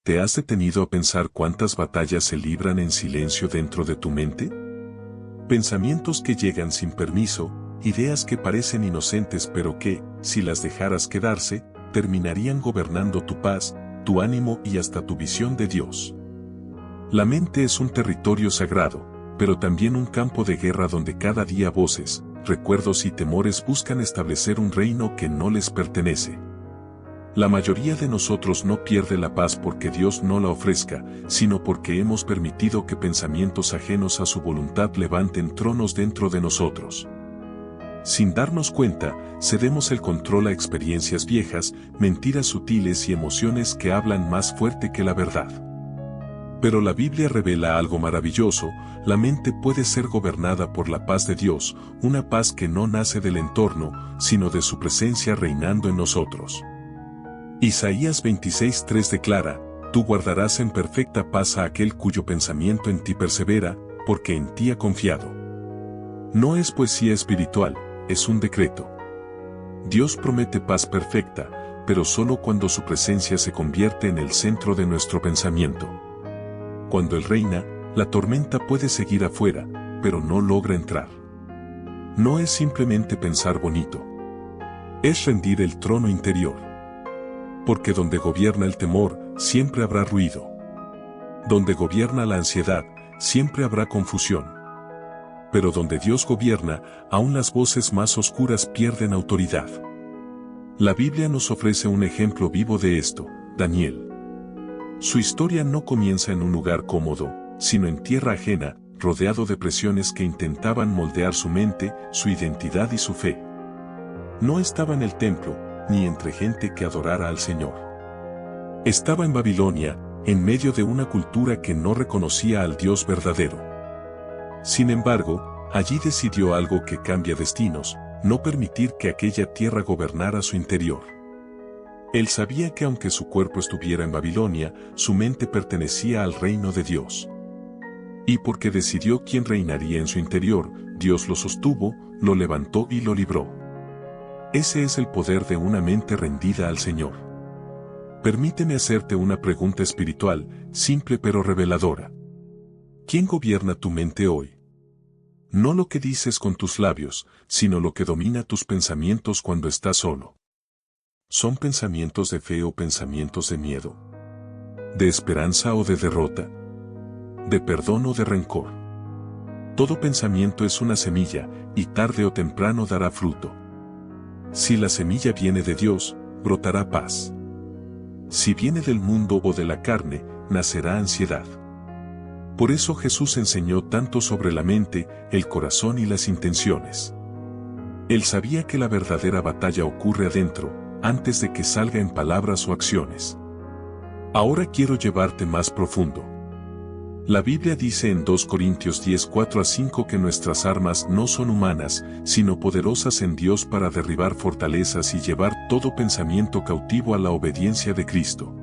¿Te has detenido a pensar cuántas batallas se libran en silencio dentro de tu mente? Pensamientos que llegan sin permiso, ideas que parecen inocentes pero que, si las dejaras quedarse, terminarían gobernando tu paz, tu ánimo y hasta tu visión de Dios. La mente es un territorio sagrado, pero también un campo de guerra donde cada día voces, recuerdos y temores buscan establecer un reino que no les pertenece. La mayoría de nosotros no pierde la paz porque Dios no la ofrezca, sino porque hemos permitido que pensamientos ajenos a su voluntad levanten tronos dentro de nosotros. Sin darnos cuenta, cedemos el control a experiencias viejas, mentiras sutiles y emociones que hablan más fuerte que la verdad. Pero la Biblia revela algo maravilloso: la mente puede ser gobernada por la paz de Dios, una paz que no nace del entorno, sino de su presencia reinando en nosotros. Isaías 26:3 declara: Tú guardarás en perfecta paz a aquel cuyo pensamiento en ti persevera, porque en ti ha confiado. No es poesía espiritual, es un decreto. Dios promete paz perfecta, pero solo cuando su presencia se convierte en el centro de nuestro pensamiento. Cuando Él reina, la tormenta puede seguir afuera, pero no logra entrar. No es simplemente pensar bonito. Es rendir el trono interior. Porque donde gobierna el temor, siempre habrá ruido. Donde gobierna la ansiedad, siempre habrá confusión. Pero donde Dios gobierna, aún las voces más oscuras pierden autoridad. La Biblia nos ofrece un ejemplo vivo de esto: Daniel. Su historia no comienza en un lugar cómodo, sino en tierra ajena, rodeado de presiones que intentaban moldear su mente, su identidad y su fe. No estaba en el templo, ni entre gente que adorara al Señor. Estaba en Babilonia, en medio de una cultura que no reconocía al Dios verdadero. Sin embargo, allí decidió algo que cambia destinos: no permitir que aquella tierra gobernara su interior. Él sabía que aunque su cuerpo estuviera en Babilonia, su mente pertenecía al reino de Dios. Y porque decidió quién reinaría en su interior, Dios lo sostuvo, lo levantó y lo libró. Ese es el poder de una mente rendida al Señor. Permíteme hacerte una pregunta espiritual, simple pero reveladora. ¿Quién gobierna tu mente hoy? No lo que dices con tus labios, sino lo que domina tus pensamientos cuando estás solo. ¿Son pensamientos de fe o pensamientos de miedo? ¿De esperanza o de derrota? ¿De perdón o de rencor? Todo pensamiento es una semilla, y tarde o temprano dará fruto. Si la semilla viene de Dios, brotará paz. Si viene del mundo o de la carne, nacerá ansiedad. Por eso Jesús enseñó tanto sobre la mente, el corazón y las intenciones. Él sabía que la verdadera batalla ocurre adentro, antes de que salga en palabras o acciones. Ahora quiero llevarte más profundo. La Biblia dice en 2 Corintios 10:4-5 que nuestras armas no son humanas, sino poderosas en Dios para derribar fortalezas y llevar todo pensamiento cautivo a la obediencia de Cristo.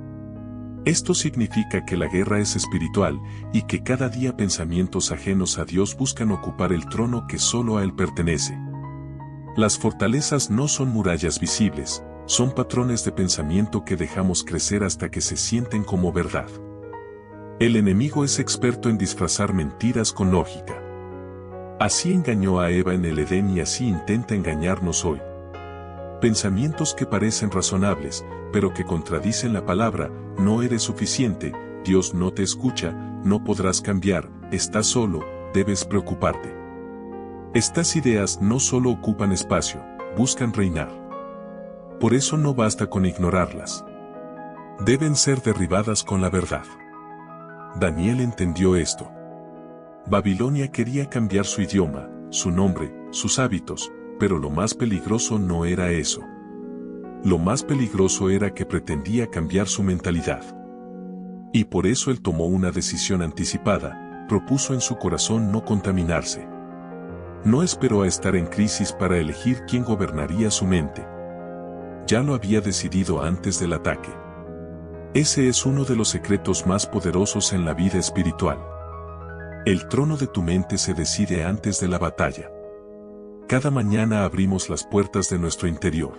Esto significa que la guerra es espiritual, y que cada día pensamientos ajenos a Dios buscan ocupar el trono que solo a Él pertenece. Las fortalezas no son murallas visibles, son patrones de pensamiento que dejamos crecer hasta que se sienten como verdad. El enemigo es experto en disfrazar mentiras con lógica. Así engañó a Eva en el Edén y así intenta engañarnos hoy. Pensamientos que parecen razonables, pero que contradicen la palabra: no eres suficiente, Dios no te escucha, no podrás cambiar, estás solo, debes preocuparte. Estas ideas no solo ocupan espacio, buscan reinar. Por eso no basta con ignorarlas. Deben ser derribadas con la verdad. Daniel entendió esto. Babilonia quería cambiar su idioma, su nombre, sus hábitos, pero lo más peligroso no era eso. Lo más peligroso era que pretendía cambiar su mentalidad. Y por eso él tomó una decisión anticipada: propuso en su corazón no contaminarse. No esperó a estar en crisis para elegir quién gobernaría su mente. Ya lo había decidido antes del ataque. Ese es uno de los secretos más poderosos en la vida espiritual. El trono de tu mente se decide antes de la batalla. Cada mañana abrimos las puertas de nuestro interior.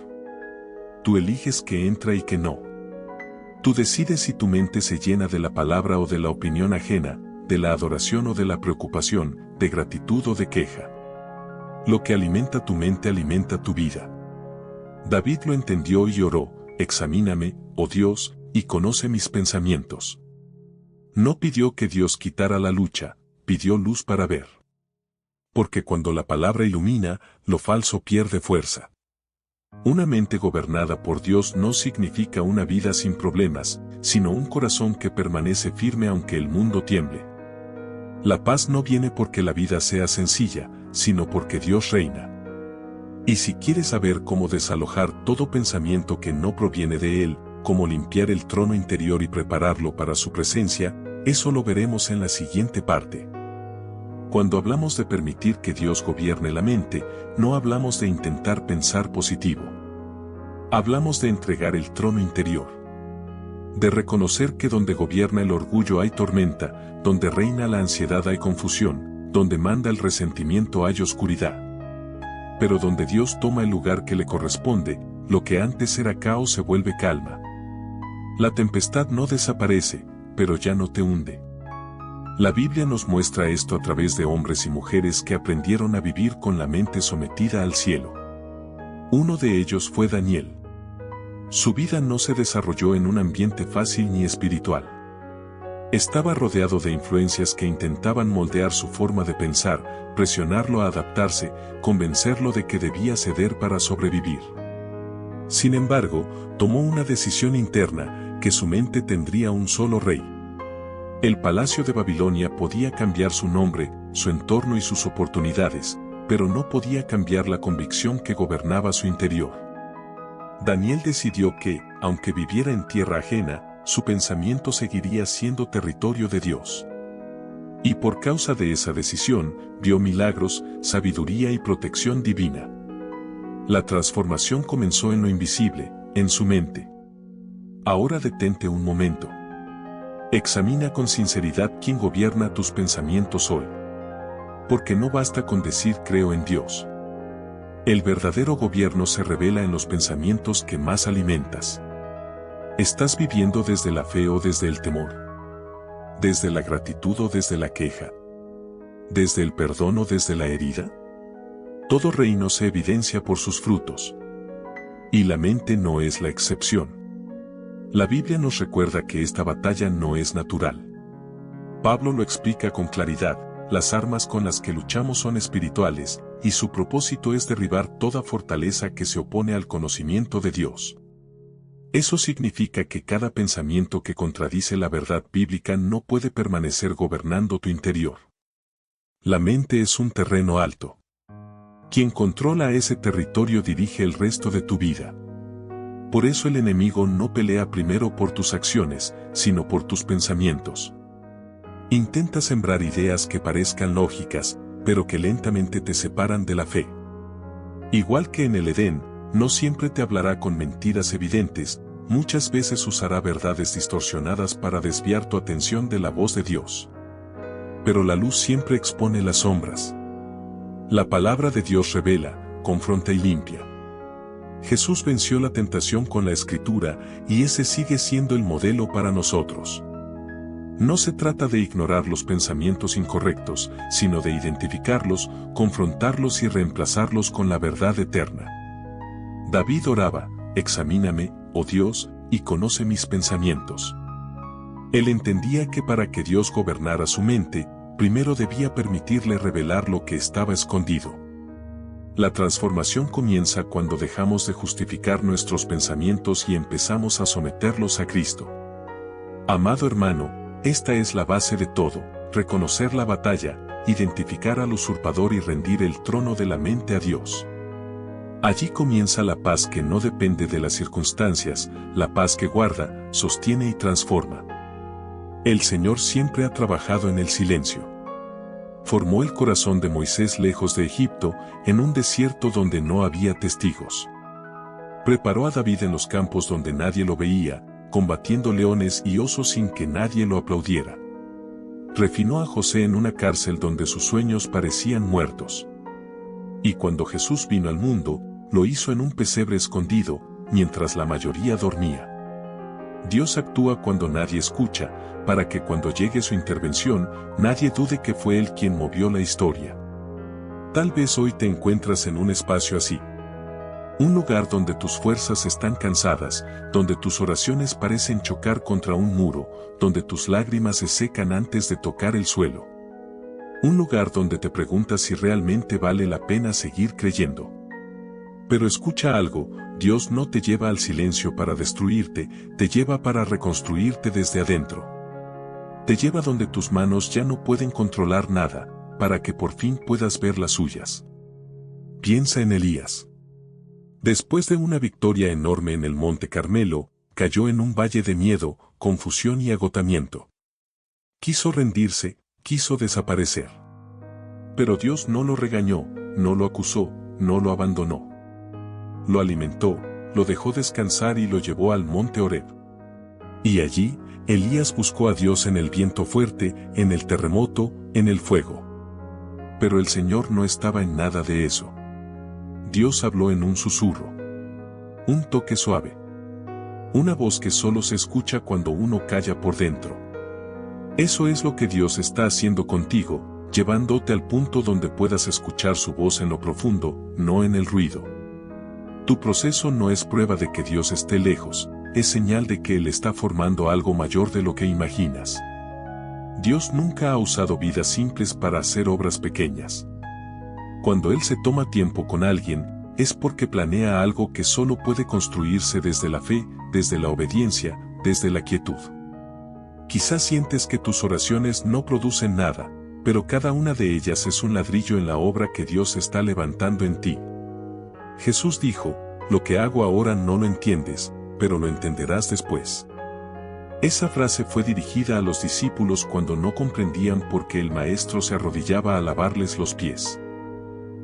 Tú eliges qué entra y qué no. Tú decides si tu mente se llena de la palabra o de la opinión ajena, de la adoración o de la preocupación, de gratitud o de queja. Lo que alimenta tu mente alimenta tu vida. David lo entendió y oró: examíname, oh Dios, y conoce mis pensamientos. No pidió que Dios quitara la lucha, pidió luz para ver. Porque cuando la palabra ilumina, lo falso pierde fuerza. Una mente gobernada por Dios no significa una vida sin problemas, sino un corazón que permanece firme aunque el mundo tiemble. La paz no viene porque la vida sea sencilla, sino porque Dios reina. Y si quieres saber cómo desalojar todo pensamiento que no proviene de Él, cómo limpiar el trono interior y prepararlo para su presencia, eso lo veremos en la siguiente parte. Cuando hablamos de permitir que Dios gobierne la mente, no hablamos de intentar pensar positivo. Hablamos de entregar el trono interior. De reconocer que donde gobierna el orgullo hay tormenta, donde reina la ansiedad hay confusión, donde manda el resentimiento hay oscuridad. Pero donde Dios toma el lugar que le corresponde, lo que antes era caos se vuelve calma. La tempestad no desaparece, pero ya no te hunde. La Biblia nos muestra esto a través de hombres y mujeres que aprendieron a vivir con la mente sometida al cielo. Uno de ellos fue Daniel. Su vida no se desarrolló en un ambiente fácil ni espiritual. Estaba rodeado de influencias que intentaban moldear su forma de pensar, presionarlo a adaptarse, convencerlo de que debía ceder para sobrevivir. Sin embargo, tomó una decisión interna, que su mente tendría un solo rey. El palacio de Babilonia podía cambiar su nombre, su entorno y sus oportunidades, pero no podía cambiar la convicción que gobernaba su interior. Daniel decidió que, aunque viviera en tierra ajena, su pensamiento seguiría siendo territorio de Dios. Y por causa de esa decisión, vio milagros, sabiduría y protección divina. La transformación comenzó en lo invisible, en su mente. Ahora detente un momento. Examina con sinceridad quién gobierna tus pensamientos hoy. Porque no basta con decir creo en Dios. El verdadero gobierno se revela en los pensamientos que más alimentas. ¿Estás viviendo desde la fe o desde el temor? ¿Desde la gratitud o desde la queja? ¿Desde el perdón o desde la herida? Todo reino se evidencia por sus frutos. Y la mente no es la excepción. La Biblia nos recuerda que esta batalla no es natural. Pablo lo explica con claridad: las armas con las que luchamos son espirituales, y su propósito es derribar toda fortaleza que se opone al conocimiento de Dios. Eso significa que cada pensamiento que contradice la verdad bíblica no puede permanecer gobernando tu interior. La mente es un terreno alto. Quien controla ese territorio dirige el resto de tu vida. Por eso el enemigo no pelea primero por tus acciones, sino por tus pensamientos. Intenta sembrar ideas que parezcan lógicas, pero que lentamente te separan de la fe. Igual que en el Edén, no siempre te hablará con mentiras evidentes, muchas veces usará verdades distorsionadas para desviar tu atención de la voz de Dios. Pero la luz siempre expone las sombras. La palabra de Dios revela, confronta y limpia. Jesús venció la tentación con la Escritura, y ese sigue siendo el modelo para nosotros. No se trata de ignorar los pensamientos incorrectos, sino de identificarlos, confrontarlos y reemplazarlos con la verdad eterna. David oraba: examíname, oh Dios, y conoce mis pensamientos. Él entendía que para que Dios gobernara su mente, primero debía permitirle revelar lo que estaba escondido. La transformación comienza cuando dejamos de justificar nuestros pensamientos y empezamos a someterlos a Cristo. Amado hermano, esta es la base de todo: reconocer la batalla, identificar al usurpador y rendir el trono de la mente a Dios. Allí comienza la paz que no depende de las circunstancias, la paz que guarda, sostiene y transforma. El Señor siempre ha trabajado en el silencio. Formó el corazón de Moisés lejos de Egipto, en un desierto donde no había testigos. Preparó a David en los campos donde nadie lo veía, combatiendo leones y osos sin que nadie lo aplaudiera. Refinó a José en una cárcel donde sus sueños parecían muertos. Y cuando Jesús vino al mundo, lo hizo en un pesebre escondido, mientras la mayoría dormía. Dios actúa cuando nadie escucha, para que cuando llegue su intervención, nadie dude que fue Él quien movió la historia. Tal vez hoy te encuentras en un espacio así. Un lugar donde tus fuerzas están cansadas, donde tus oraciones parecen chocar contra un muro, donde tus lágrimas se secan antes de tocar el suelo. Un lugar donde te preguntas si realmente vale la pena seguir creyendo. Pero escucha algo, Dios no te lleva al silencio para destruirte, te lleva para reconstruirte desde adentro. Te lleva donde tus manos ya no pueden controlar nada, para que por fin puedas ver las suyas. Piensa en Elías. Después de una victoria enorme en el Monte Carmelo, cayó en un valle de miedo, confusión y agotamiento. Quiso rendirse, quiso desaparecer. Pero Dios no lo regañó, no lo acusó, no lo abandonó. Lo alimentó, lo dejó descansar y lo llevó al monte Horeb. Y allí, Elías buscó a Dios en el viento fuerte, en el terremoto, en el fuego. Pero el Señor no estaba en nada de eso. Dios habló en un susurro. Un toque suave. Una voz que solo se escucha cuando uno calla por dentro. Eso es lo que Dios está haciendo contigo, llevándote al punto donde puedas escuchar su voz en lo profundo, no en el ruido. Tu proceso no es prueba de que Dios esté lejos, es señal de que Él está formando algo mayor de lo que imaginas. Dios nunca ha usado vidas simples para hacer obras pequeñas. Cuando Él se toma tiempo con alguien, es porque planea algo que solo puede construirse desde la fe, desde la obediencia, desde la quietud. Quizás sientes que tus oraciones no producen nada, pero cada una de ellas es un ladrillo en la obra que Dios está levantando en ti. Jesús dijo, lo que hago ahora no lo entiendes, pero lo entenderás después. Esa frase fue dirigida a los discípulos cuando no comprendían por qué el Maestro se arrodillaba a lavarles los pies.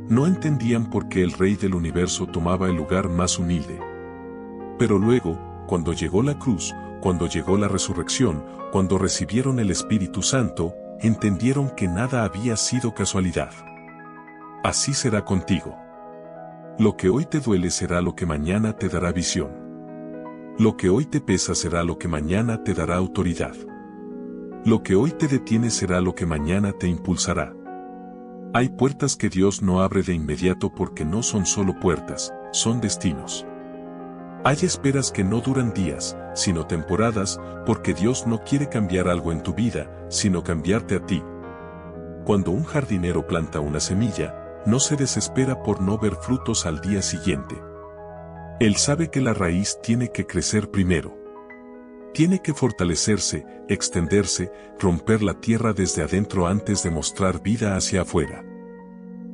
No entendían por qué el Rey del Universo tomaba el lugar más humilde. Pero luego, cuando llegó la cruz, cuando llegó la resurrección, cuando recibieron el Espíritu Santo, entendieron que nada había sido casualidad. Así será contigo. Lo que hoy te duele será lo que mañana te dará visión. Lo que hoy te pesa será lo que mañana te dará autoridad. Lo que hoy te detiene será lo que mañana te impulsará. Hay puertas que Dios no abre de inmediato porque no son solo puertas, son destinos. Hay esperas que no duran días, sino temporadas, porque Dios no quiere cambiar algo en tu vida, sino cambiarte a ti. Cuando un jardinero planta una semilla, no se desespera por no ver frutos al día siguiente. Él sabe que la raíz tiene que crecer primero. Tiene que fortalecerse, extenderse, romper la tierra desde adentro antes de mostrar vida hacia afuera.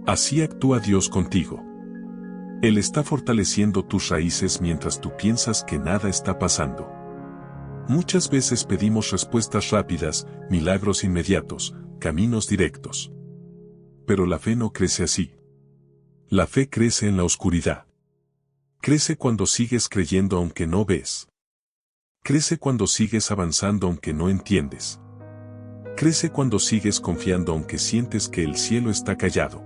Así actúa Dios contigo. Él está fortaleciendo tus raíces mientras tú piensas que nada está pasando. Muchas veces pedimos respuestas rápidas, milagros inmediatos, caminos directos. Pero la fe no crece así. La fe crece en la oscuridad. Crece cuando sigues creyendo aunque no ves. Crece cuando sigues avanzando aunque no entiendes. Crece cuando sigues confiando aunque sientes que el cielo está callado.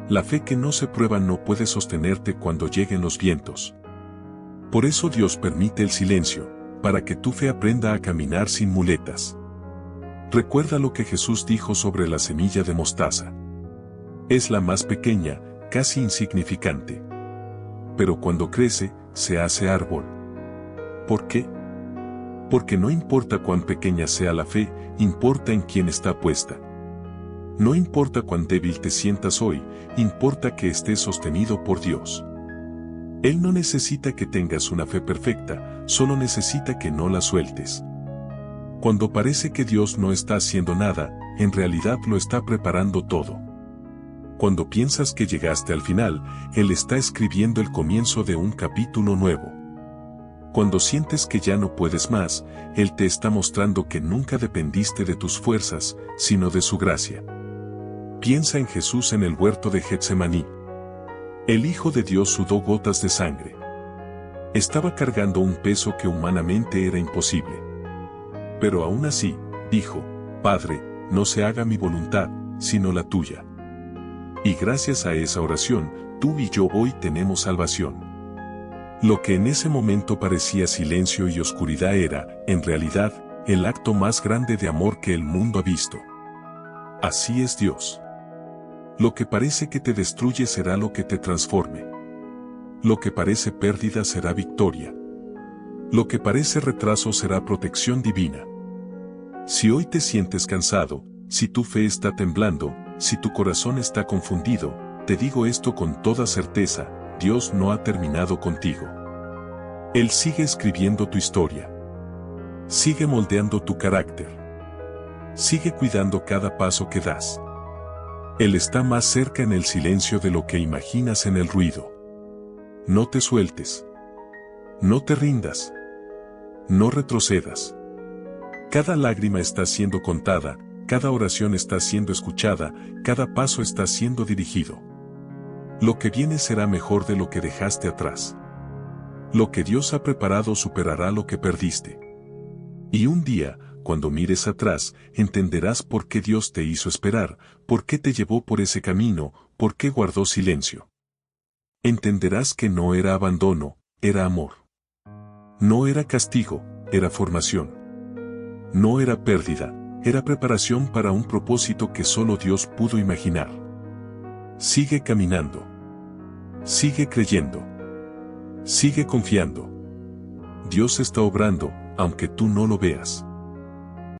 La fe que no se prueba no puede sostenerte cuando lleguen los vientos. Por eso Dios permite el silencio, para que tu fe aprenda a caminar sin muletas. Recuerda lo que Jesús dijo sobre la semilla de mostaza. Es la más pequeña, casi insignificante. Pero cuando crece, se hace árbol. ¿Por qué? Porque no importa cuán pequeña sea la fe, importa en quién está puesta. No importa cuán débil te sientas hoy, importa que estés sostenido por Dios. Él no necesita que tengas una fe perfecta, solo necesita que no la sueltes. Cuando parece que Dios no está haciendo nada, en realidad lo está preparando todo. Cuando piensas que llegaste al final, Él está escribiendo el comienzo de un capítulo nuevo. Cuando sientes que ya no puedes más, Él te está mostrando que nunca dependiste de tus fuerzas, sino de su gracia. Piensa en Jesús en el huerto de Getsemaní. El Hijo de Dios sudó gotas de sangre. Estaba cargando un peso que humanamente era imposible. Pero aún así, dijo, Padre, no se haga mi voluntad, sino la tuya. Y gracias a esa oración, tú y yo hoy tenemos salvación. Lo que en ese momento parecía silencio y oscuridad era, en realidad, el acto más grande de amor que el mundo ha visto. Así es Dios. Lo que parece que te destruye será lo que te transforme. Lo que parece pérdida será victoria. Lo que parece retraso será protección divina. Si hoy te sientes cansado, si tu fe está temblando, si tu corazón está confundido, te digo esto con toda certeza: Dios no ha terminado contigo. Él sigue escribiendo tu historia. Sigue moldeando tu carácter. Sigue cuidando cada paso que das. Él está más cerca en el silencio de lo que imaginas en el ruido. No te sueltes. No te rindas. No retrocedas. Cada lágrima está siendo contada, cada oración está siendo escuchada, cada paso está siendo dirigido. Lo que viene será mejor de lo que dejaste atrás. Lo que Dios ha preparado superará lo que perdiste. Y un día, cuando mires atrás, entenderás por qué Dios te hizo esperar, por qué te llevó por ese camino, por qué guardó silencio. Entenderás que no era abandono, era amor. No era castigo, era formación. No era pérdida, era preparación para un propósito que solo Dios pudo imaginar. Sigue caminando. Sigue creyendo. Sigue confiando. Dios está obrando, aunque tú no lo veas.